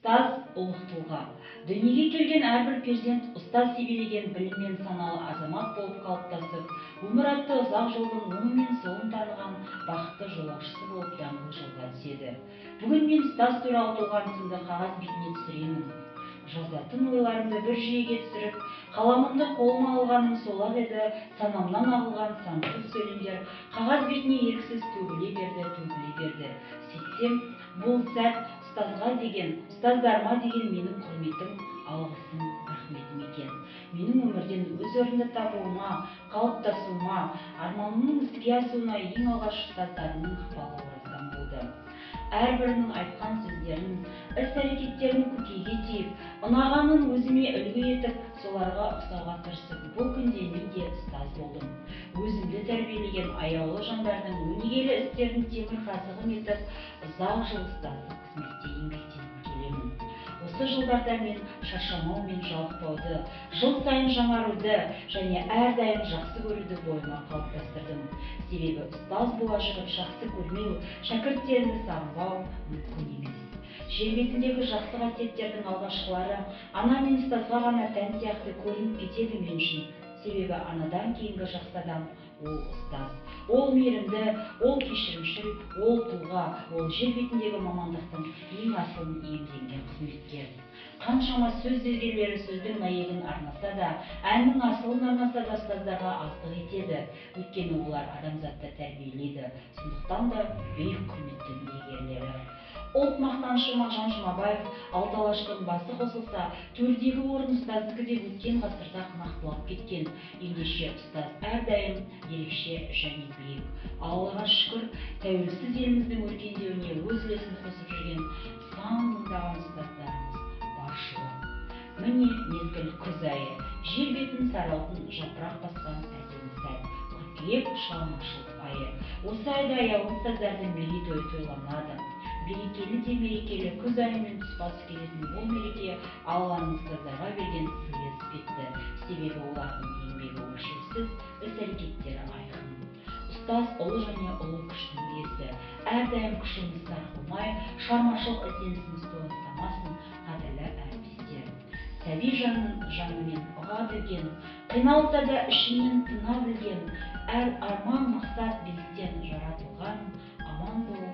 Ұстаз ұлық тұлға. Дүниеге келген әрбір перзент ұстаз себелеген біліммен саналы азамат болып қалыптасып, өмір атты ұзақ жолдың оңы мен солын таныған бақытты жолаушысы болып даңғыл жолға түседі. Бүгін мен ұстаз туралы толған сынды қағаз бетіне түсіремін. Жазатын ойларымды бір жүйеге түсіріп, қаламымды қолыма алғаным сол-ақ еді, санамнан ағылған сансыз сөйлемдер қағаз бетіне еріксіз төгіле берді. Сөйтсем, бұл сәт ұстазға деген, ұстаздарыма деген менің құрметім, алғысым, рахметім екен. Менің өмірден өз орнымды табуыма, қалыптасуыма, арманымның іске асуына ең алғаш ұстаздарымның ықпалы орасан болды. Әрбірінің айтқан сөздерін, іс-әрекеттерін көкейге түйіп, ұнағанын өзіме үлгі етіп, соларға ұқсауға тырысып, бұл күнде мен де ұстаз болдым. Өзімді тәрбиелеген аяулы жандардың өнегелі істерін темірқазығым етіп, ұзақ жыл ұстаздық қызметте еңбектеніп келемін. Осы жылдарда мен шаршамау мен жалықпауды, жыл сайын жаңаруды және әрдайым жақсы көруді бойыма қалыптастырдым. Себебі ұстаз бола жүріп жақсы көрмеу, шәкірттеріңді сағынбау мүмкін емес. Жер бетіндегі жақсы қасиеттердің алғашқылары ана мен ұстазға ғана тән сияқты көрініп кетеді мен үшін. Себебі анадан кейінгі жақсы адам ол ұстаз. Ол мейірімді, ол кешірімшіл, ол тұлға, ол жер бетіндегі мамандықтың ең асылын иемденген қызметкер. Қаншама сөз зергерлері сөздің мәйегін арнаса да, әннің асылын арнаса да ұстаздарға аздық етеді. Өйткені олар адамзатты тәрбиелейді. Сондықтан да биік құрметтің иегерлері. Ұлт мақтанышы Мағжан Жұмабаев алты алаштың басы қосылса, төрдегі орын ұстаздікі деп өткен ғасырда нақтылап кеткен. Ендеше ұстаз әрдайым ерекше және биік. Аллаға шүкір, тәуелсіз еліміздің өркендеуіне өз үлесін қосып жүрген сан мыңдаған ұстаздарымыз баршылық. Міне мезгіл күз айы, жер бетін саралтын жапырақ басқан әдемі сәт. Қыркүйек шығармашылық айы. Осы айда аяулы ұстаздардың мерейтойы тойланады. Берекелі де мерекелі күз айымен тұспа-тұс келетін бұл мереке Алланың ұстаздарға берген сыйы іспетті. Себебі олардың еңбегі өлшеусіз, іс-әрекеттері айқын. Ұстаз ұлы және ұлы күштің иесі. Әрдайым күшіміз сарқылмай, шығармашылық ізденісіміз толастамасын, қадірлі әріптестер. Сәби жанымен ұға білген, қиналса да ішінен тына білген, әр арман мақсат биіктен жаратылған, аман бол,